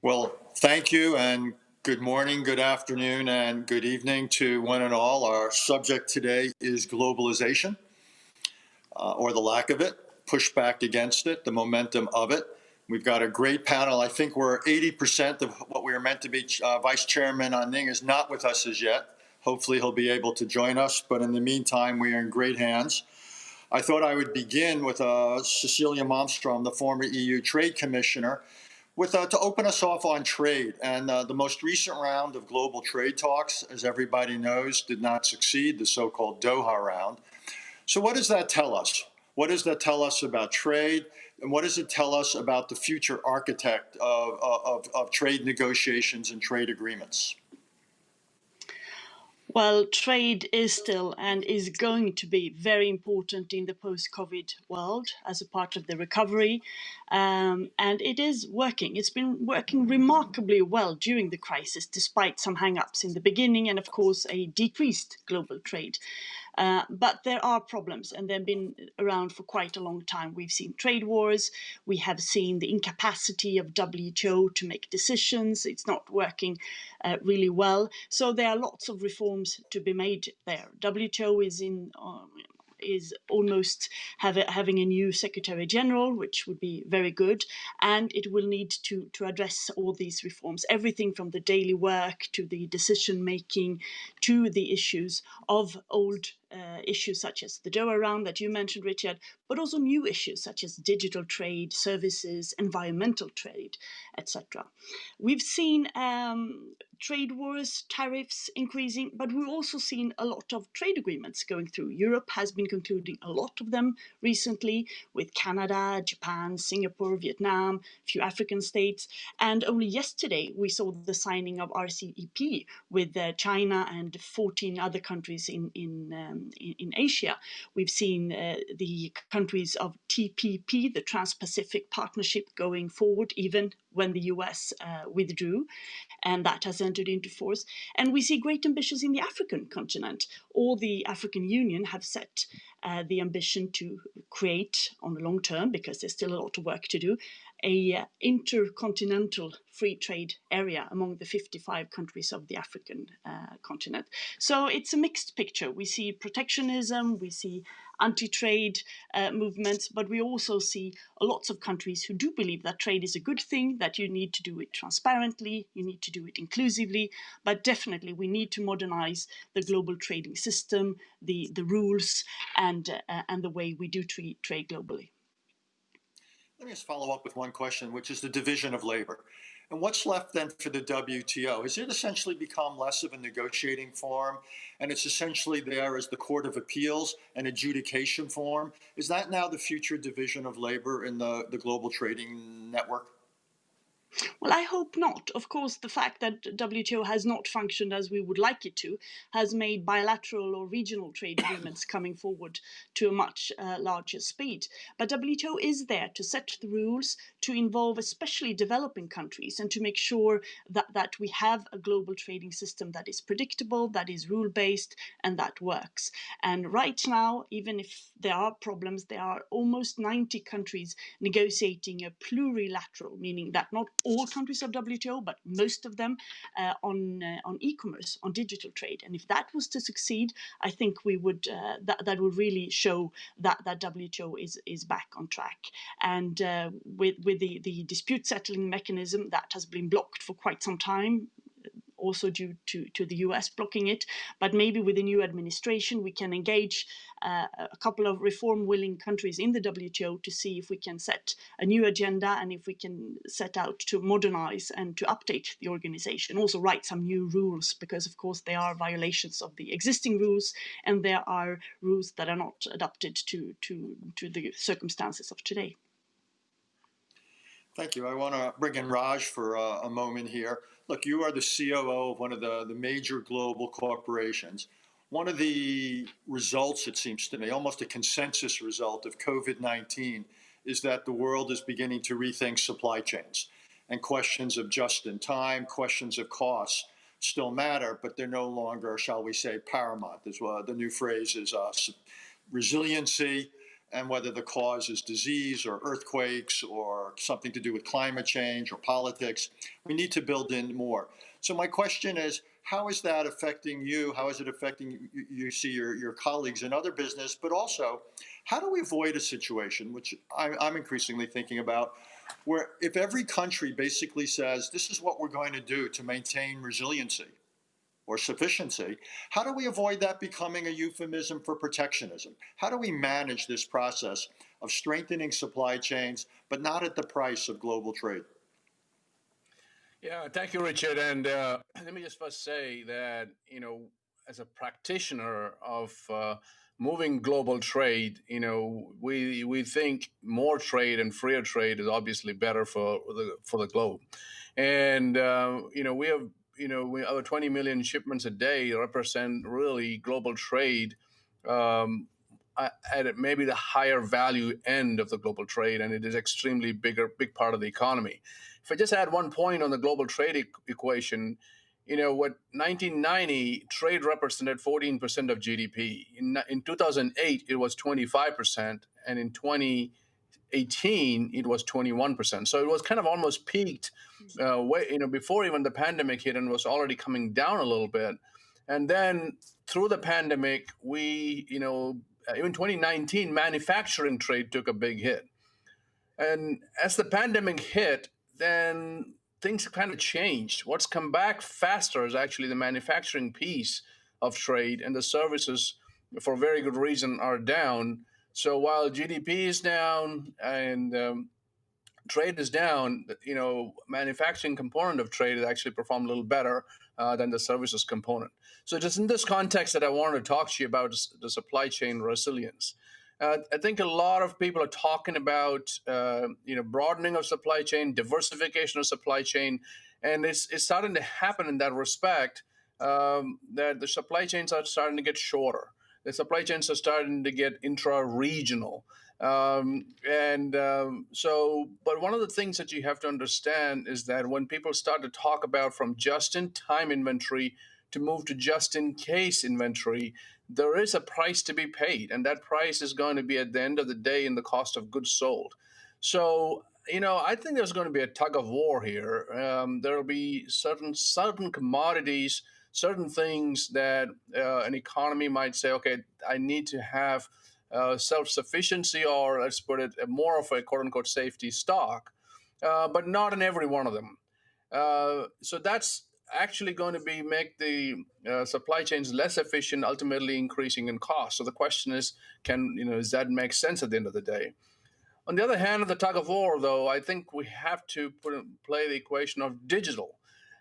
Well, thank you, and good morning, good afternoon, and good evening to one and all. Our subject today is globalization, or the lack of it, pushback against it, the momentum of it. We've got a great panel. I think we're 80% of what we are meant to be. Vice Chairman Ning is not with us as yet. Hopefully he'll be able to join us, but in the meantime, we are in great hands. I thought I would begin with Cecilia Malmström, the former EU Trade Commissioner, to open us off on trade. And the most recent round of global trade talks, as everybody knows, did not succeed, the so-called Doha round. So what does that tell us? What does that tell us about trade? And what does it tell us about the future architect of trade negotiations and trade agreements? Well, trade is still and is going to be very important in the post-COVID world as a part of the recovery. And it is working. It's been working remarkably well during the crisis, despite some hang-ups in the beginning and, of course, a decreased global trade. But there are problems, and they've been around for quite a long time. We've seen trade wars. We have seen the incapacity of WTO to make decisions. It's not working really well. So there are lots of reforms to be made there. WTO is almost having a new Secretary General, which would be very good, and it will need to address all these reforms, everything from the daily work to the decision making to the issues of old issues such as the Doha round that you mentioned, Richard, but also new issues such as digital trade, services, environmental trade, etc. We've seen trade wars, tariffs increasing, but we've also seen a lot of trade agreements going through. Europe has been concluding a lot of them recently with Canada, Japan, Singapore, Vietnam, a few African states. And only yesterday we saw the signing of RCEP with China and 14 other countries in Asia. We've seen the countries of TPP, the Trans-Pacific Partnership, going forward, even when the US withdrew, and that has entered into force. And we see great ambitions in the African continent. All the African Union have set the ambition to create, on the long term, because there's still a lot of work to do, a intercontinental free trade area among the 55 countries of the African continent. So it's a mixed picture. We see protectionism, we see anti-trade movements, but we also see lots of countries who do believe that trade is a good thing, that you need to do it transparently, you need to do it inclusively, but definitely we need to modernize the global trading system, the rules, and the way we do trade globally. Let me just follow up with one question, which is the division of labor. And what's left then for the WTO? Has it essentially become less of a negotiating forum, and it's essentially there as the Court of Appeals and adjudication forum? Is that now the future division of labor in the global trading network? Well, I hope not. Of course, the fact that WTO has not functioned as we would like it to has made bilateral or regional trade agreements coming forward to a much larger speed. But WTO is there to set the rules, to involve especially developing countries, and to make sure that we have a global trading system that is predictable, that is rule-based, and that works. And right now, even if there are problems, there are almost 90 countries negotiating a plurilateral, meaning that not all countries of WTO, but most of them on e-commerce, on digital trade. And if that was to succeed, I think we would that would really show that WTO is back on track. And with the dispute settling mechanism that has been blocked for quite some time, also due to the US blocking it. But maybe with the new administration, we can engage a couple of reform-willing countries in the WTO to see if we can set a new agenda and if we can set out to modernize and to update the organization. Also write some new rules, because of course there are violations of the existing rules, and there are rules that are not adapted to the circumstances of today. Thank you. I want to bring in Raj for a moment here. Look, you are the COO of one of the major global corporations. One of the results, it seems to me, almost a consensus result of COVID-19, is that the world is beginning to rethink supply chains. And questions of just-in-time, questions of costs still matter, but they're no longer, shall we say, paramount. The new phrase is resiliency, and whether the cause is disease or earthquakes or something to do with climate change or politics. We need to build in more. So my question is, how is that affecting you? How is it affecting you see your colleagues in other business? But also, how do we avoid a situation, which I'm increasingly thinking about, where if every country basically says, this is what we're going to do to maintain resiliency or sufficiency, how do we avoid that becoming a euphemism for protectionism? How do we manage this process of strengthening supply chains, but not at the price of global trade? Yeah, thank you, Richard. And let me just first say that, as a practitioner of moving global trade, we think more trade and freer trade is obviously better for the globe. And we have our 20 million shipments a day represent really global trade at maybe the higher value end of the global trade, and it is extremely big part of the economy. If I just add one point on the global trade equation, what 1990 trade represented 14% of GDP. In 2008, it was 25%, and in 2018, it was 21%. So it was kind of almost peaked, before even the pandemic hit, and was already coming down a little bit. And then through the pandemic, even 2019, manufacturing trade took a big hit. And as the pandemic hit, then things kind of changed. What's come back faster is actually the manufacturing piece of trade, and the services, for very good reason, are down. So while GDP is down and trade is down, manufacturing component of trade has actually performed a little better than the services component. So just in this context that I wanted to talk to you about the supply chain resilience. I think a lot of people are talking about, broadening of supply chain, diversification of supply chain, and it's starting to happen in that respect, that the supply chains are starting to get shorter. The supply chains are starting to get intra-regional. But one of the things that you have to understand is that when people start to talk about from just-in-time inventory to move to just-in-case inventory, there is a price to be paid, and that price is going to be at the end of the day in the cost of goods sold. So, I think there's going to be a tug of war here. There will be certain commodities, certain things that an economy might say, okay, I need to have self-sufficiency, or let's put it, more of a quote-unquote safety stock, but not in every one of them. So that's actually going to make the supply chains less efficient, ultimately increasing in cost. So the question is, does that make sense at the end of the day? On the other hand, of the tug of war, though, I think we have to play the equation of digital.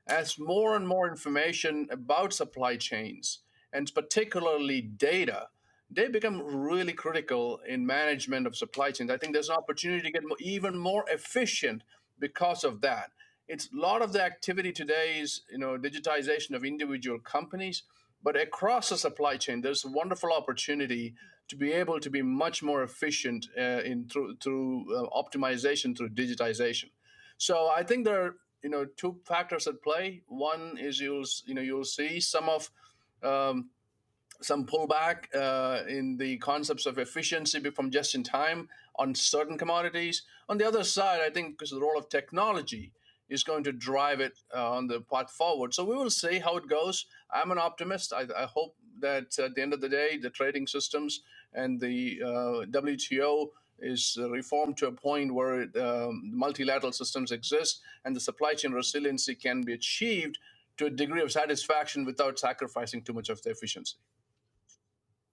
As more and more information about supply chains, and particularly data, they become really critical in management of supply chains. I think there's an opportunity to get even more efficient because of that. It's a lot of the activity today is, digitization of individual companies, but across the supply chain, there's a wonderful opportunity to be able to be much more efficient through optimization, through digitization. So I think there are, two factors at play. One is you'll see some pullback in the concepts of efficiency from just in time on certain commodities. On the other side, I think because of the role of technology is going to drive it on the path forward. So we will see how it goes. I'm an optimist. I hope that at the end of the day, the trading systems and the WTO is reformed to a point where multilateral systems exist and the supply chain resiliency can be achieved to a degree of satisfaction without sacrificing too much of the efficiency.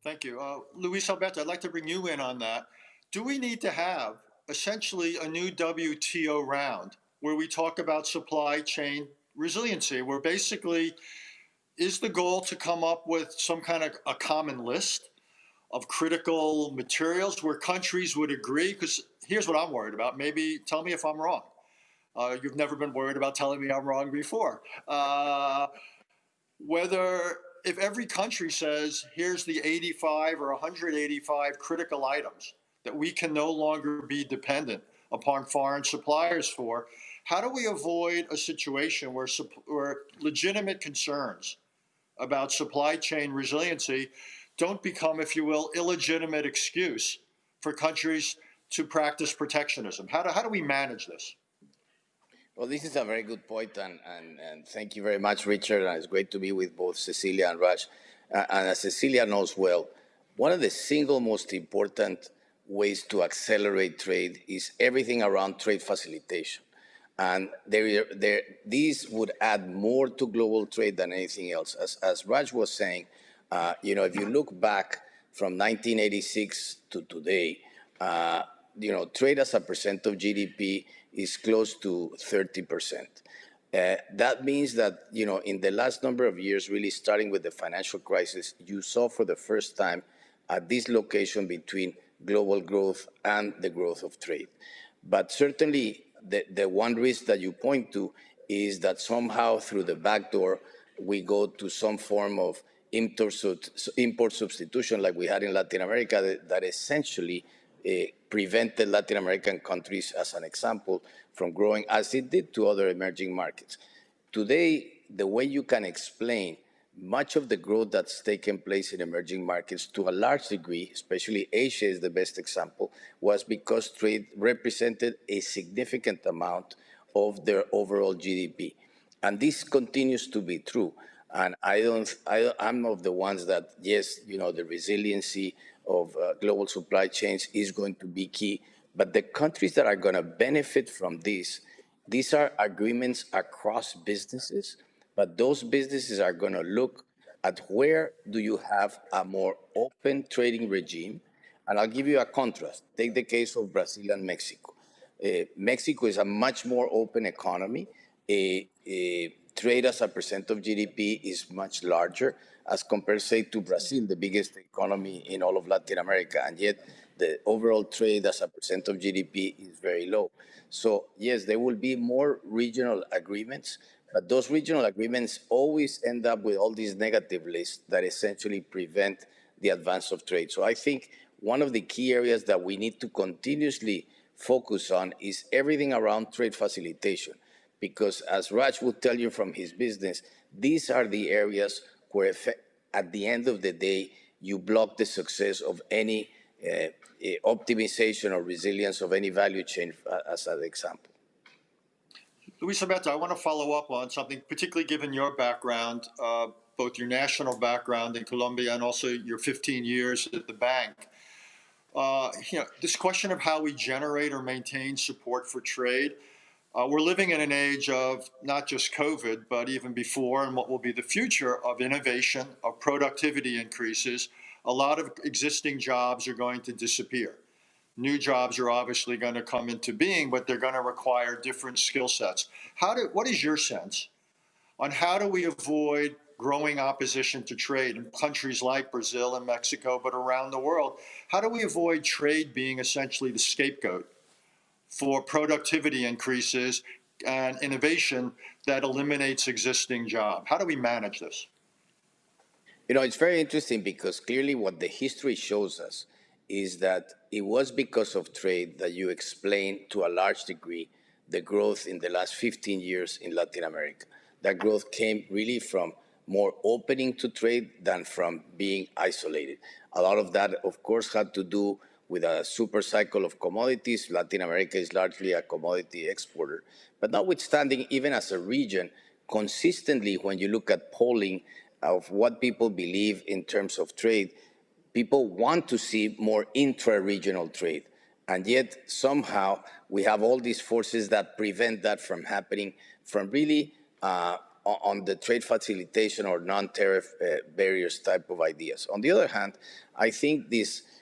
Thank you. Luis Alberto, I'd like to bring you in on that. Do we need to have essentially a new WTO round where we talk about supply chain resiliency, where basically is the goal to come up with some kind of a common list of critical materials where countries would agree? Because here's what I'm worried about. Maybe tell me if I'm wrong. You've never been worried about telling me I'm wrong before. If every country says, here's the 85 or 185 critical items that we can no longer be dependent upon foreign suppliers for, how do we avoid a situation where legitimate concerns about supply chain resiliency don't become, if you will, illegitimate excuse for countries to practice protectionism? How do we manage this? Well, this is a very good point, and thank you very much, Richard. And it's great to be with both Cecilia and Raj. And as Cecilia knows well, one of the single most important ways to accelerate trade is everything around trade facilitation. And these would add more to global trade than anything else. As Raj was saying, if you look back from 1986 to today, trade as a percent of GDP is close to 30%. That means that, in the last number of years, really starting with the financial crisis, you saw for the first time a dislocation between global growth and the growth of trade. But certainly, the one risk that you point to is that somehow through the back door, we go to some form of import substitution like we had in Latin America that essentially prevented Latin American countries, as an example, from growing as it did to other emerging markets. Today, the way you can explain much of the growth that's taken place in emerging markets to a large degree, especially Asia is the best example, was because trade represented a significant amount of their overall GDP. And this continues to be true. And I'm of the ones that, yes, the resiliency of global supply chains is going to be key. But the countries that are going to benefit from these are agreements across businesses, but those businesses are going to look at where do you have a more open trading regime. And I'll give you a contrast. Take the case of Brazil and Mexico. Mexico is a much more open economy. Trade as a percent of GDP is much larger as compared, say, to Brazil, the biggest economy in all of Latin America, and yet the overall trade as a percent of GDP is very low. So yes, there will be more regional agreements, but those regional agreements always end up with all these negative lists that essentially prevent the advance of trade. So I think one of the key areas that we need to continuously focus on is everything around trade facilitation. Because as Raj will tell you from his business, these are the areas where at the end of the day, you block the success of any optimization or resilience of any value chain, as an example. Luis Alberto, I want to follow up on something, particularly given your background, both your national background in Colombia and also your 15 years at the bank. This question of how we generate or maintain support for trade. We're living in an age of not just COVID, but even before and what will be the future of innovation, of productivity increases. A lot of existing jobs are going to disappear. New jobs are obviously going to come into being, but they're going to require different skill sets. What is your sense on how do we avoid growing opposition to trade in countries like Brazil and Mexico, but around the world? How do we avoid trade being essentially the scapegoat for productivity increases and innovation that eliminates existing jobs? How do we manage this? It's very interesting because clearly what the history shows us is that it was because of trade that you explained to a large degree the growth in the last 15 years in Latin America. That growth came really from more opening to trade than from being isolated. A lot of that, of course, had to do with a super cycle of commodities. Latin America is largely a commodity exporter. But notwithstanding, even as a region, consistently, when you look at polling of what people believe in terms of trade, people want to see more intra-regional trade. And yet, somehow, we have all these forces that prevent that from happening, from really on the trade facilitation or non-tariff barriers type of ideas. On the other hand, I think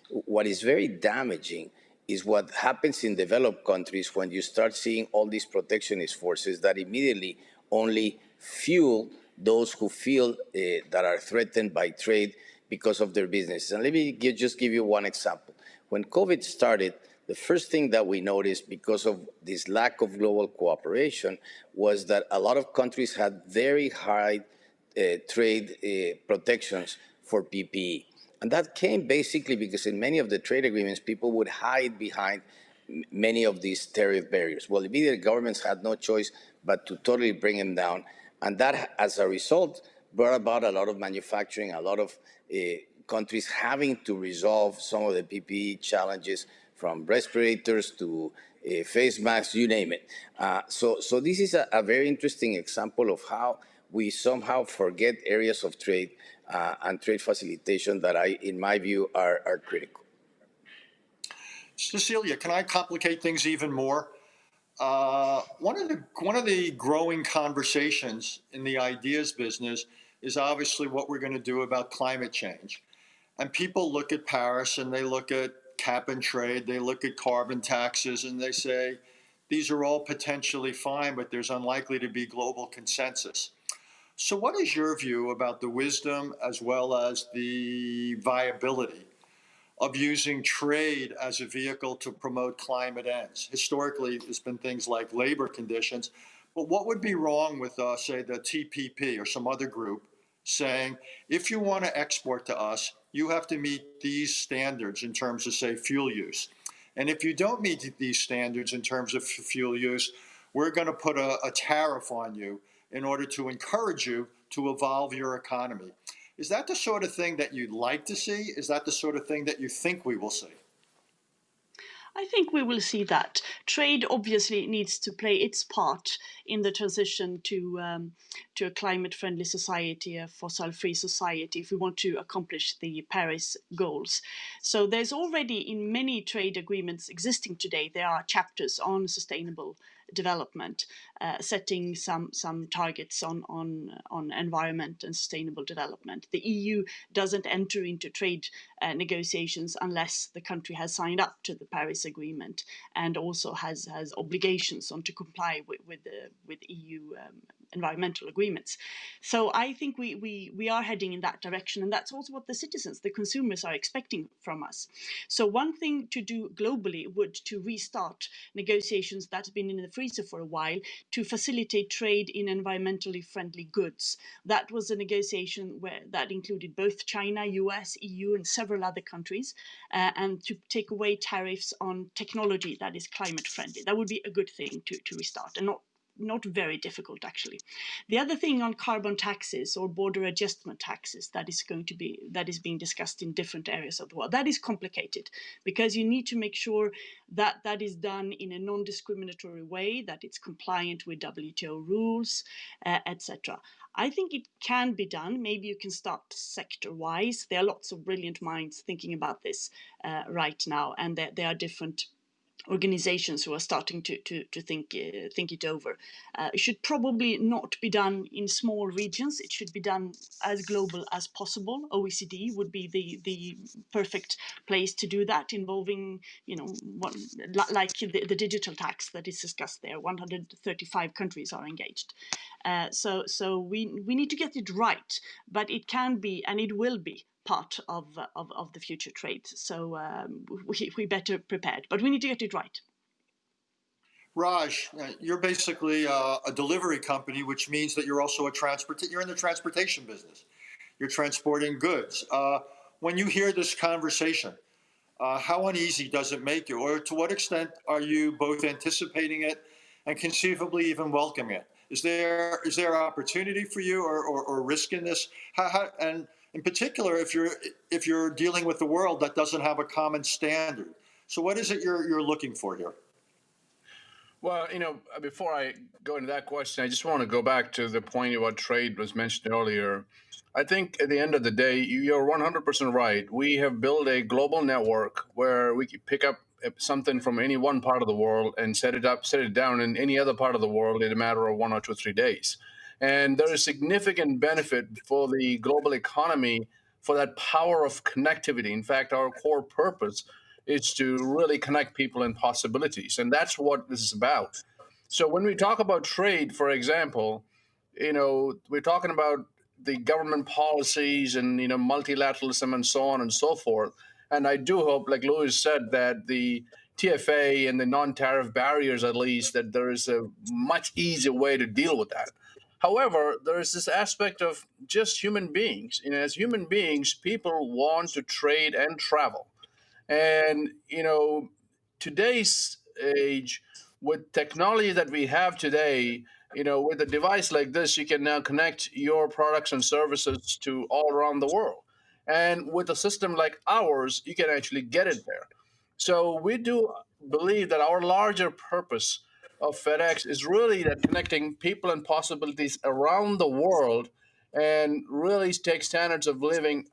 what is very damaging is what happens in developed countries when you start seeing all these protectionist forces that immediately only fuel those who feel that are threatened by trade because of their businesses. And let me just give you one example. When COVID started, the first thing that we noticed because of this lack of global cooperation was that a lot of countries had very high trade protections for PPE. And that came basically because in many of the trade agreements, people would hide behind many of these tariff barriers. Well, immediately governments had no choice but to totally bring them down. And that, as a result, brought about a lot of manufacturing, a lot of countries having to resolve some of the PPE challenges, from respirators to face masks, you name it. So this is a very interesting example of how we somehow forget areas of trade and trade facilitation that, in my view, are critical. Cecilia, can I complicate things even more? One of the growing conversations in the ideas business is obviously what we're going to do about climate change. And people look at Paris and they look at cap and trade, they look at carbon taxes, and they say, these are all potentially fine, but there's unlikely to be global consensus. So what is your view about the wisdom as well as the viability of using trade as a vehicle to promote climate ends? Historically, there's been things like labor conditions, but what would be wrong with, say, the TPP or some other group saying, if you want to export to us, you have to meet these standards in terms of, say, fuel use. And if you don't meet these standards in terms of fuel use, we're going to put a tariff on you in order to encourage you to evolve your economy. Is that the sort of thing that you'd like to see? Is that the sort of thing that you think we will see? I think we will see that. Trade obviously needs to play its part in the transition to a climate-friendly society, a fossil-free society, if we want to accomplish the Paris goals. So there's already, in many trade agreements existing today, there are chapters on sustainable development, setting some targets on environment and sustainable development. The EU doesn't enter into trade negotiations unless the country has signed up to the Paris Agreement and also has obligations on to comply with EU environmental agreements. So I think we are heading in that direction, and that's also what the citizens, the consumers, are expecting from us. So one thing to do globally would to restart negotiations that have been in the freezer for a while to facilitate trade in environmentally friendly goods. That was a negotiation that included both China, U.S, EU, and several other countries, and to take away tariffs on technology that is climate friendly. That would be a good thing to restart, and not very difficult, actually. The other thing on carbon taxes or border adjustment taxes that is being discussed in different areas of the world, that is complicated because you need to make sure that that is done in a non-discriminatory way, that it's compliant with WTO rules, etc. I think it can be done. Maybe you can start sector-wise. There are lots of brilliant minds thinking about this right now, and there are different organizations who are starting to think it over. It should probably not be done in small regions. It should be done as global as possible. OECD would be the perfect place to do that, involving, like the digital tax that is discussed there. 135 countries are engaged. So we need to get it right, but it can be and it will be part of the future trade. So we better prepared, but we need to get it right. Raj, you're basically a delivery company, which means that you're also you're in the transportation business. You're transporting goods. When you hear this conversation, how uneasy does it make you? Or to what extent are you both anticipating it and conceivably even welcoming it? Is there opportunity for you or risk in this? And in particular, if you're dealing with a world that doesn't have a common standard. So what is it you're looking for here? Well, before I go into that question, I just want to go back to the point about trade was mentioned earlier. I think at the end of the day, you're 100% right. We have built a global network where we can pick up something from any one part of the world and set it down in any other part of the world in a matter of 1 or 2 or 3 days. And there is significant benefit for the global economy for that power of connectivity. In fact, our core purpose is to really connect people and possibilities. And that's what this is about. So when we talk about trade, for example, we're talking about the government policies and, multilateralism and so on and so forth. And I do hope, like Luis said, that the TFA and the non-tariff barriers, at least, that there is a much easier way to deal with that. However, there is this aspect of just human beings. As human beings, people want to trade and travel. And, today's age, with technology that we have today, with a device like this, you can now connect your products and services to all around the world. And with a system like ours, you can actually get it there. So we do believe that our larger purpose of FedEx is really that connecting people and possibilities around the world and really take standards of living,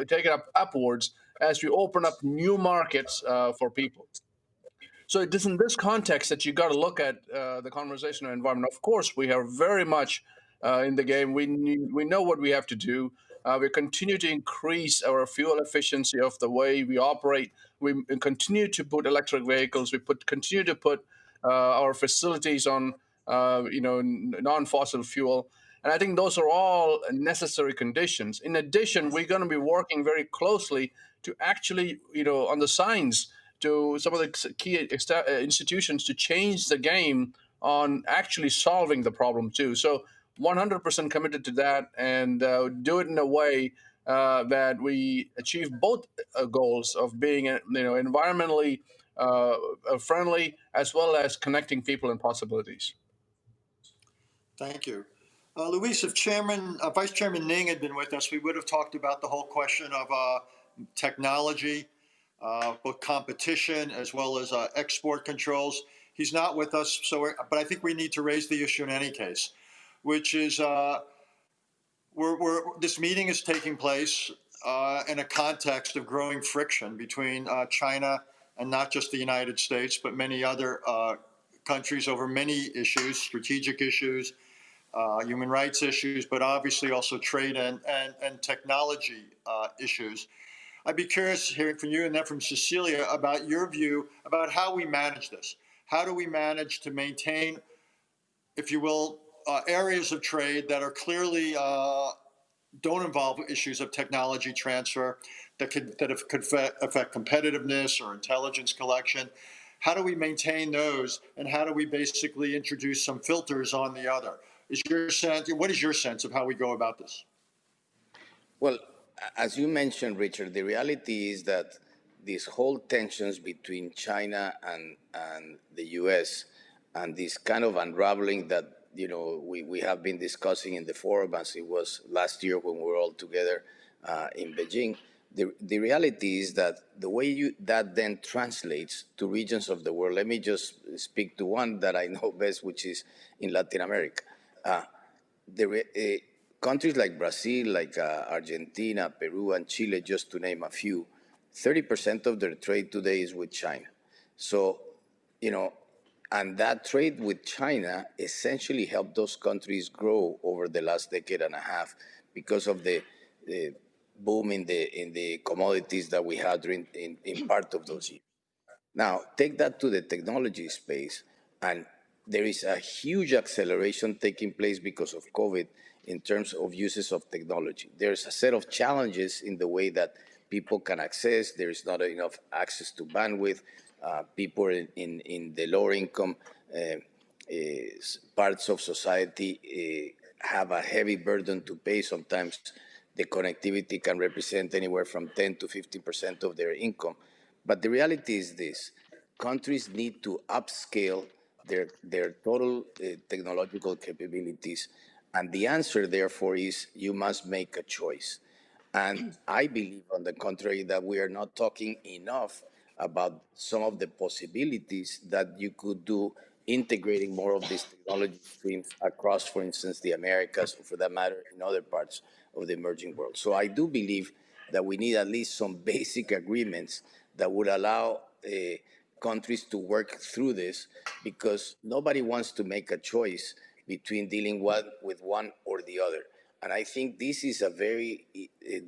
take it upwards as we open up new markets for people. So it is in this context that you got to look at the conversational environment. Of course, we are very much in the game. We know what we have to do. We continue to increase our fuel efficiency of the way we operate. We continue to put electric vehicles. Continue to put our facilities on non-fossil fuel. And I think those are all necessary conditions. In addition, we're going to be working very closely to actually, on the science, to some of the key institutions to change the game on actually solving the problem too. So 100% committed to that, and do it in a way that we achieve both goals of being environmentally friendly as well as connecting people and possibilities. Thank you. Luis, if Vice Chairman Ning had been with us, we would have talked about the whole question of technology, both competition as well as export controls. He's not with us, but I think we need to raise the issue in any case, which is this meeting is taking place in a context of growing friction between China and not just the United States, but many other countries over many issues, strategic issues, human rights issues, but obviously also trade and technology issues. I'd be curious hearing from you and then from Cecilia about your view about how we manage this. How do we manage to maintain, if you will, areas of trade that are clearly don't involve issues of technology transfer that could affect competitiveness or intelligence collection? How do we maintain those, and how do we basically introduce some filters on the other? What is your sense of how we go about this? Well, as you mentioned, Richard, the reality is that these whole tensions between China and the U.S. and this kind of unraveling that we have been discussing in the forum, as it was last year when we were all together in Beijing. The reality is that the way that then translates to regions of the world. Let me just speak to one that I know best, which is in Latin America. Countries like Brazil, like Argentina, Peru, and Chile, just to name a few, 30% of their trade today is with China. So, and that trade with China essentially helped those countries grow over the last decade and a half because of the boom in the commodities that we had in part of those years. Now, take that to the technology space, and there is a huge acceleration taking place because of COVID in terms of uses of technology. There's a set of challenges in the way that people can access. There is not enough access to bandwidth. People in the lower income parts of society have a heavy burden to pay. Sometimes the connectivity can represent anywhere from 10 to 50% of their income. But the reality is this: countries need to upscale their total technological capabilities. And the answer, therefore, is you must make a choice. And I believe, on the contrary, that we are not talking enough about some of the possibilities that you could do integrating more of these technology streams across, for instance, the Americas, or for that matter, in other parts of the emerging world. So I do believe that we need at least some basic agreements that would allow countries to work through this, because nobody wants to make a choice between dealing with one or the other. And I think this is a very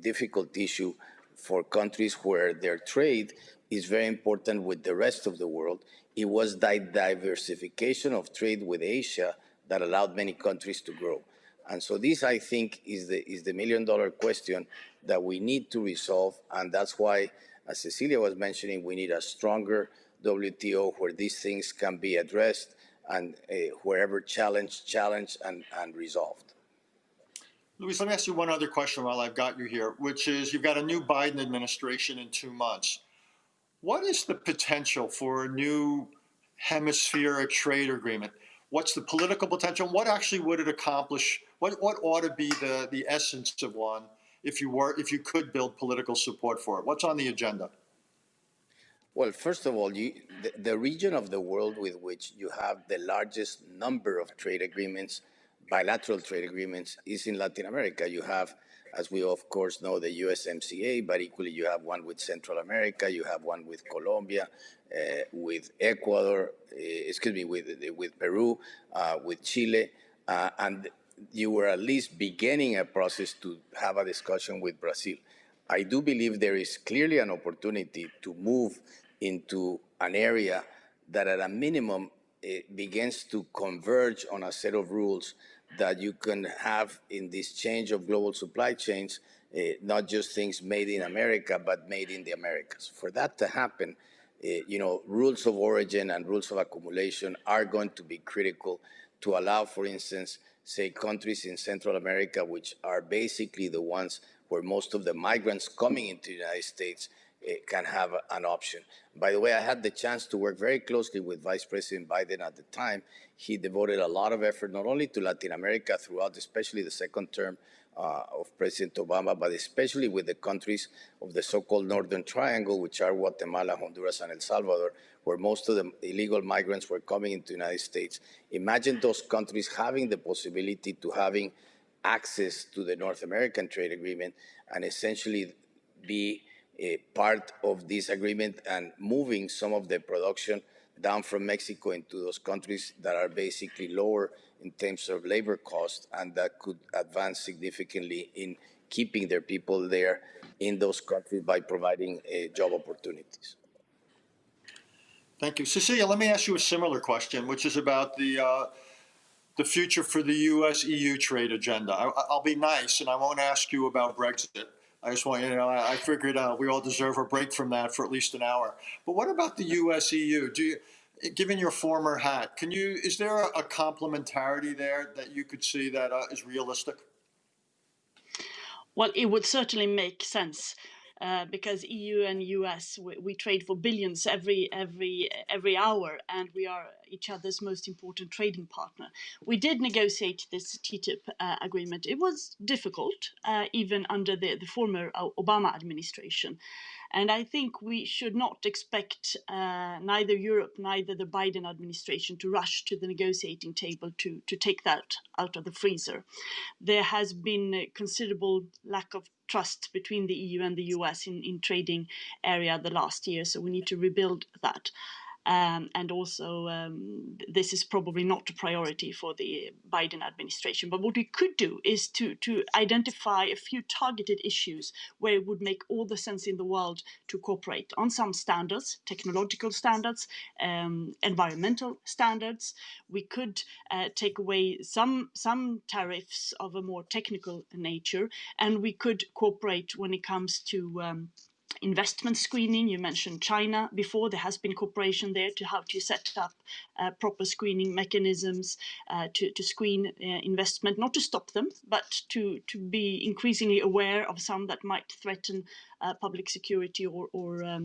difficult issue for countries where their trade is very important with the rest of the world. It was that diversification of trade with Asia that allowed many countries to grow. And so this, I think, is the million-dollar question that we need to resolve. And that's why, as Cecilia was mentioning, we need a stronger WTO where these things can be addressed and wherever challenged and resolved. Luis, let me ask you one other question while I've got you here, which is, you've got a new Biden administration in 2 months. What is the potential for a new hemispheric trade agreement? What's the political potential? What actually would it accomplish? What ought to be the essence of one? if you could build political support for it? What's on the agenda? Well, first of all, the region of the world with which you have the largest number of trade agreements, bilateral trade agreements, is in Latin America. You have, as we of course know, the USMCA, but equally you have one with Central America, you have one with Colombia, with Ecuador, with Peru, with Chile, and you were at least beginning a process to have a discussion with Brazil. I do believe there is clearly an opportunity to move into an area that at a minimum begins to converge on a set of rules that you can have in this change of global supply chains, not just things made in America, but made in the Americas. For that to happen, rules of origin and rules of accumulation are going to be critical to allow, for instance, say countries in Central America, which are basically the ones where most of the migrants coming into the United States can have an option. By the way, I had the chance to work very closely with Vice President Biden at the time. He devoted a lot of effort not only to Latin America throughout, especially the second term of President Obama, but especially with the countries of the so-called Northern Triangle, which are Guatemala, Honduras, and El Salvador, where most of the illegal migrants were coming into the United States. Imagine those countries having the possibility to having access to the North American trade agreement and essentially be a part of this agreement and moving some of the production down from Mexico into those countries that are basically lower in terms of labor costs and that could advance significantly in keeping their people there in those countries by providing job opportunities. Thank you. Cecilia, let me ask you a similar question, which is about the future for the U.S.-EU trade agenda. I'll be nice, and I won't ask you about Brexit. I just want you to know, I figured we all deserve a break from that for at least an hour. But what about the U.S.-EU? Given your former hat, is there a complementarity there that you could see that is realistic? Well, it would certainly make sense. Because EU and US, we trade for billions every hour, and we are each other's most important trading partner. We did negotiate this TTIP agreement. It was difficult, even under the former Obama administration. And I think we should not expect neither Europe, neither the Biden administration to rush to the negotiating table to take that out of the freezer. There has been a considerable lack of trust between the EU and the US in trading area the last year, so we need to rebuild that. And also, this is probably not a priority for the Biden administration. But what we could do is to identify a few targeted issues where it would make all the sense in the world to cooperate on some standards, technological standards, environmental standards. We could take away some tariffs of a more technical nature, and we could cooperate when it comes to investment screening. You mentioned China before. There has been cooperation there to how to set up proper screening mechanisms to screen investment, not to stop them, but to be increasingly aware of some that might threaten public security or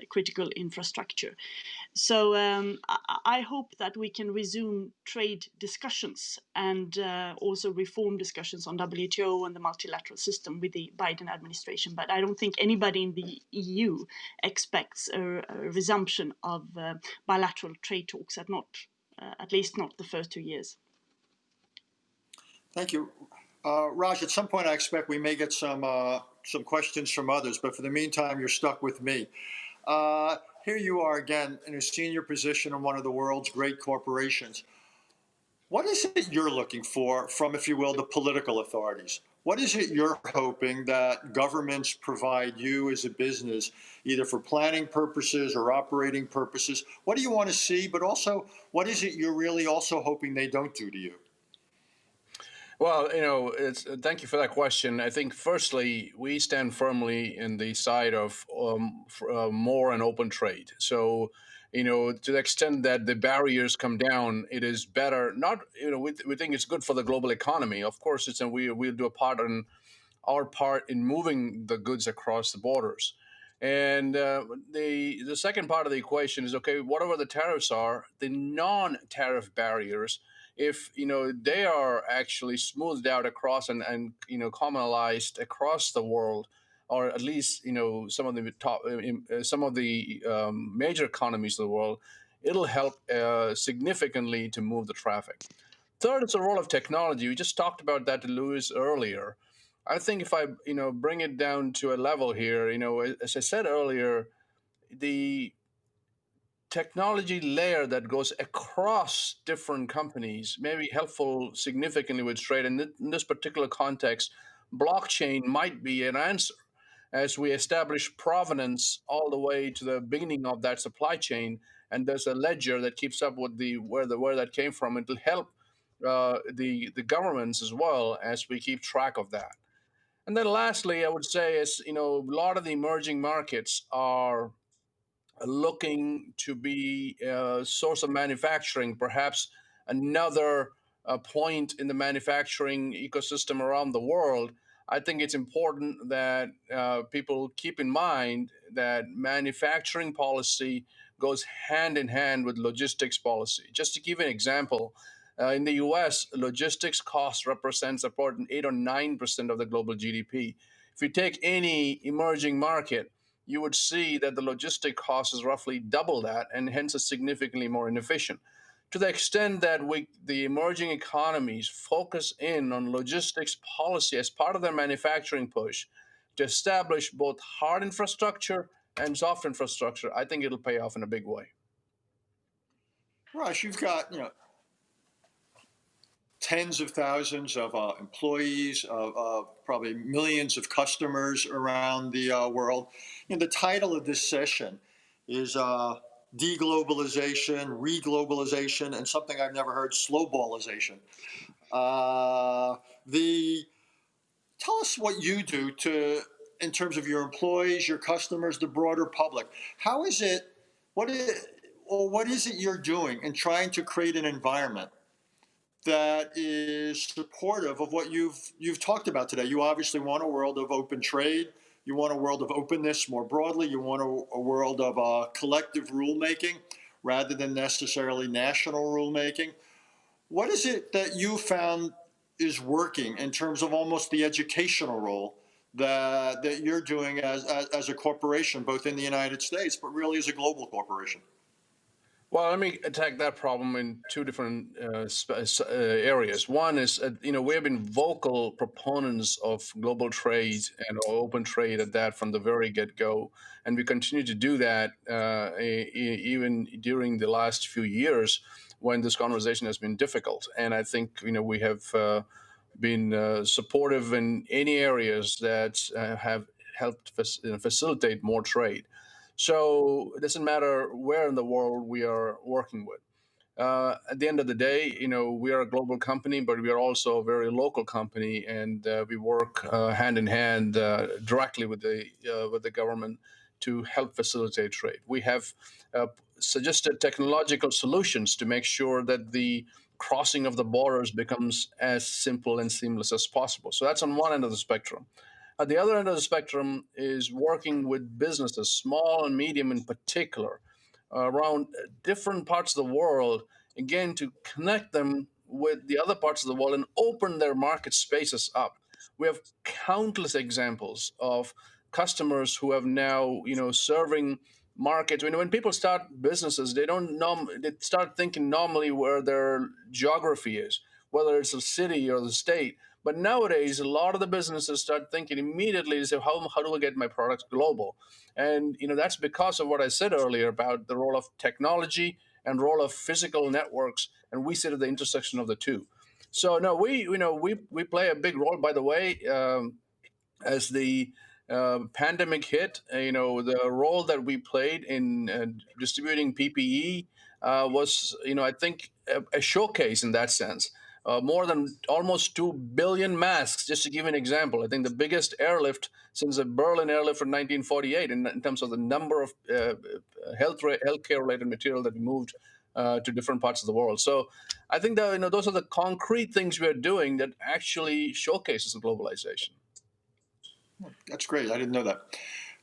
critical infrastructure. So I hope that we can resume trade discussions and also reform discussions on WTO and the multilateral system with the Biden administration. But I don't think anybody in the EU expects a resumption of bilateral trade talks, at least not the first 2 years. Thank you. Raj, at some point I expect we may get some questions from others, but for the meantime, you're stuck with me. Here you are again in a senior position in one of the world's great corporations. What is it you're looking for from, if you will, the political authorities? What is it you're hoping that governments provide you as a business, either for planning purposes or operating purposes? What do you want to see? But also, what is it you're really also hoping they don't do to you? Well, thank you for that question. I think, firstly, we stand firmly in the side of more and open trade. So, to the extent that the barriers come down, it is better. Not, we think it's good for the global economy. Of course, we'll do our part in moving the goods across the borders. And the second part of the equation is, okay, whatever the tariffs are, the non-tariff barriers, if they are actually smoothed out across and commonalized across the world, or at least some of the major economies of the world, it'll help significantly to move the traffic. Third is the role of technology. We just talked about that to Luis earlier. I think if I bring it down to a level here, as I said earlier, the technology layer that goes across different companies may be helpful significantly with trade. And in this particular context, blockchain might be an answer. As we establish provenance all the way to the beginning of that supply chain, and there's a ledger that keeps up with where that came from, it'll help the governments as well as we keep track of that. And then lastly, I would say is a lot of the emerging markets are looking to be a source of manufacturing, perhaps another point in the manufacturing ecosystem around the world. I think it's important that people keep in mind that manufacturing policy goes hand in hand with logistics policy. Just to give an example, in the U.S., logistics cost represents about 8 or 9% of the global GDP. If you take any emerging market, you would see that the logistic cost is roughly double that, and hence is significantly more inefficient. To the extent that the emerging economies focus in on logistics policy as part of their manufacturing push to establish both hard infrastructure and soft infrastructure, I think it'll pay off in a big way. Raj, you've got tens of thousands of employees, of probably millions of customers around the world. The title of this session is deglobalization, reglobalization, and something I've never heard, slowballization. Tell us what you do in terms of your employees, your customers, the broader public. How is it? What is it you're doing in trying to create an environment that is supportive of what you've talked about today? You obviously want a world of open trade. You want a world of openness more broadly. You want a world of collective rulemaking rather than necessarily national rulemaking. What is it that you found is working in terms of almost the educational role that you're doing as a corporation, both in the United States, but really as a global corporation? Well, let me attack that problem in two different areas. One is, we have been vocal proponents of global trade and open trade at that from the very get-go, and we continue to do that even during the last few years when this conversation has been difficult. And I think we have been supportive in any areas that have helped facilitate more trade. So it doesn't matter where in the world we are working with. At the end of the day, we are a global company, but we are also a very local company, and we work hand in hand directly with the government to help facilitate trade. We have suggested technological solutions to make sure that the crossing of the borders becomes as simple and seamless as possible. So that's on one end of the spectrum. At the other end of the spectrum is working with businesses, small and medium in particular, around different parts of the world, again, to connect them with the other parts of the world and open their market spaces up. We have countless examples of customers who have now, serving markets. When people start businesses, they start thinking normally where their geography is, whether it's a city or the state. But nowadays, a lot of the businesses start thinking immediately to say, how do I get my products global? And that's because of what I said earlier about the role of technology and role of physical networks, and we sit at the intersection of the two. So no, we play a big role. By the way, as the pandemic hit, the role that we played in distributing PPE was, I think, a showcase in that sense. More than almost 2 billion masks, just to give an example. I think the biggest airlift since the Berlin airlift in 1948 in terms of the number of healthcare-related material that moved to different parts of the world. So I think that those are the concrete things we're doing that actually showcases globalization. That's great. I didn't know that.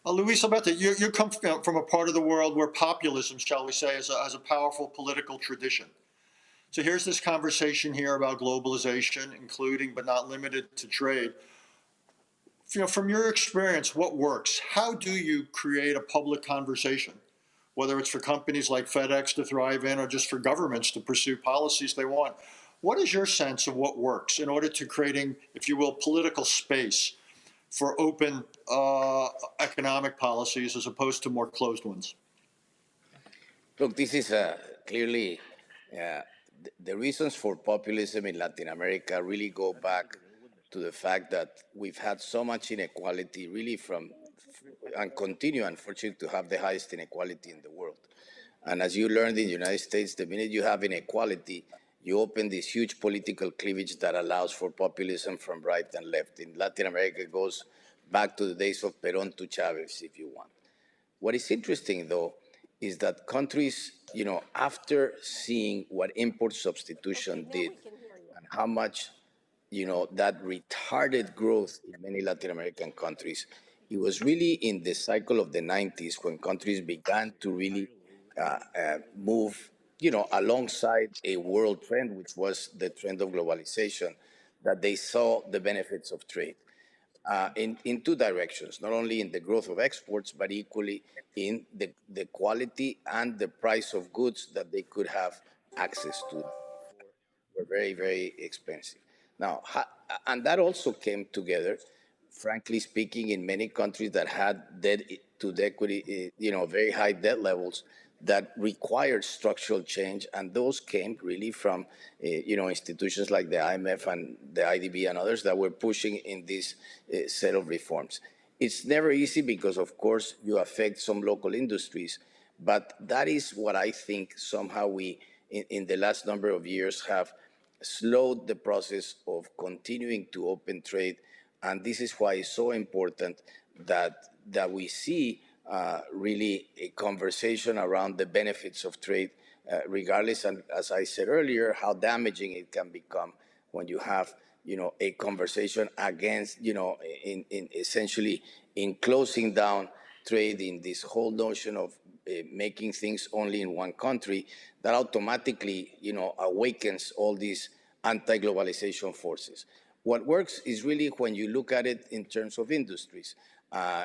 Luis Alberto, you come from a part of the world where populism, shall we say, has a powerful political tradition. So here's this conversation here about globalization, including but not limited to trade. From your experience, what works? How do you create a public conversation, whether it's for companies like FedEx to thrive in or just for governments to pursue policies they want? What is your sense of what works in order to creating, if you will, political space for open economic policies as opposed to more closed ones? Look, this is clearly the reasons for populism in Latin America really go back to the fact that we've had so much inequality, really and continue, unfortunately, to have the highest inequality in the world. And as you learned in the United States, the minute you have inequality, you open this huge political cleavage that allows for populism from right and left. In Latin America, it goes back to the days of Perón to Chavez, if you want. What is interesting, though, is that countries, after seeing what import substitution did and how much, that retarded growth in many Latin American countries, it was really in the cycle of the 90s when countries began to really move, alongside a world trend, which was the trend of globalization, that they saw the benefits of trade. In two directions, not only in the growth of exports, but equally in the quality and the price of goods that they could have access to were very, very expensive. Now, and that also came together, frankly speaking, in many countries that had debt to equity, very high debt levels that required structural change, and those came really from, institutions like the IMF and the IDB and others that were pushing in this set of reforms. It's never easy because, of course, you affect some local industries, but that is what I think somehow we, in the last number of years, have slowed the process of continuing to open trade, and this is why it's so important that we see really a conversation around the benefits of trade, regardless, and as I said earlier, how damaging it can become when you have, a conversation against, in essentially in closing down trade, in this whole notion of making things only in one country, that automatically, awakens all these anti-globalization forces. What works is really when you look at it in terms of industries,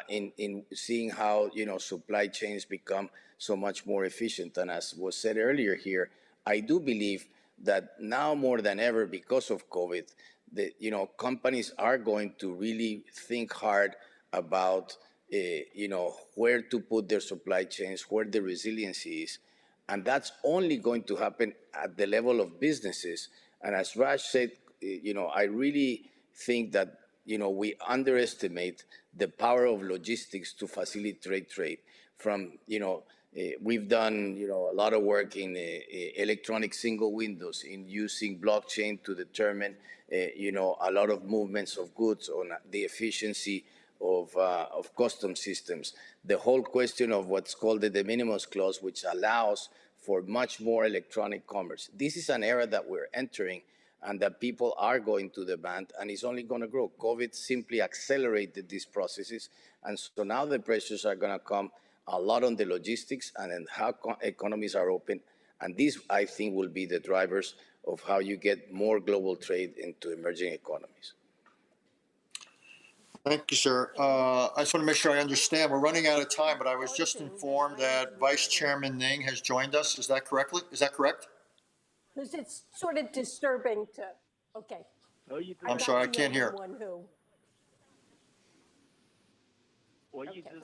in seeing how, supply chains become so much more efficient. And as was said earlier here, I do believe that now more than ever, because of COVID, companies are going to really think hard about, where to put their supply chains, where the resiliency is. And that's only going to happen at the level of businesses. And as Raj said, I really think that, we underestimate the power of logistics to facilitate trade. From, we've done, a lot of work in electronic single windows, in using blockchain to determine, a lot of movements of goods on the efficiency of custom systems. The whole question of what's called the de minimis clause, which allows for much more electronic commerce. This is an era that we're entering and that people are going to demand, and it's only going to grow. COVID simply accelerated these processes, and so now the pressures are going to come a lot on the logistics and then how economies are open, and these, I think, will be the drivers of how you get more global trade into emerging economies. Thank you, sir. I just want to make sure I understand. We're running out of time, but I was just informed that Vice Chairman Ning has joined us. Is that correct? Because it's sort of disturbing to, okay. I'm sorry, I can't hear.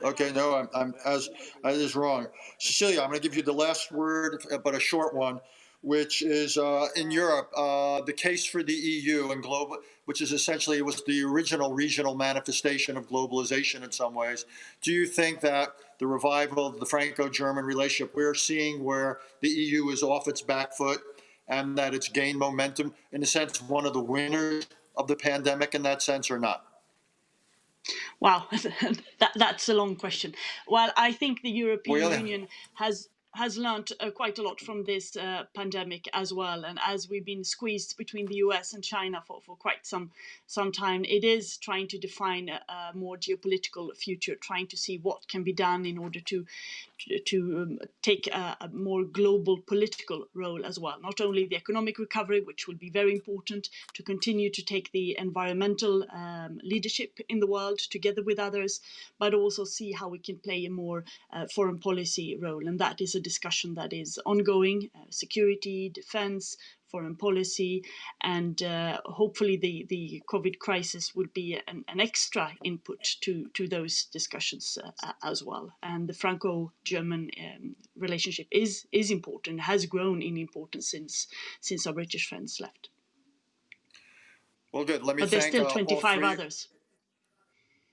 Okay, no, I'm as is wrong. Cecilia, I'm going to give you the last word, but a short one, which is in Europe, the case for the EU and global, which is essentially, it was the original regional manifestation of globalization in some ways. Do you think that the revival of the Franco-German relationship we're seeing, where the EU is off its back foot and that it's gained momentum, in a sense, one of the winners of the pandemic in that sense, or not? Wow, that's a long question. Well, I think the European Union has has learned quite a lot from this pandemic as well. And as we've been squeezed between the US and China for quite some time, it is trying to define a more geopolitical future, trying to see what can be done in order to take a more global political role as well. Not only the economic recovery, which will be very important, to continue to take the environmental leadership in the world together with others, but also see how we can play a more foreign policy role. And that is a discussion that is ongoing, security, defense, foreign policy, and hopefully the COVID crisis would be an extra input to those discussions as well. And the Franco-German relationship is important, has grown in importance since our British friends left. Well, good. Let me but there's thank still all 25 three. others.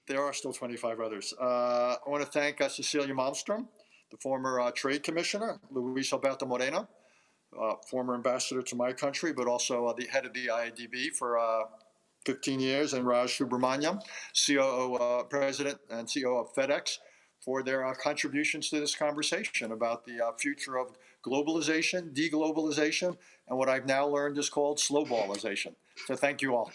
There are still 25 others. I want to thank Cecilia Malmström, the former Trade Commissioner, Luis Alberto Moreno, former ambassador to my country, but also the head of the IADB for 15 years, and Rajesh Subramaniam, COO, President and CEO of FedEx, for their contributions to this conversation about the future of globalization, deglobalization, and what I've now learned is called slowballization. So thank you all.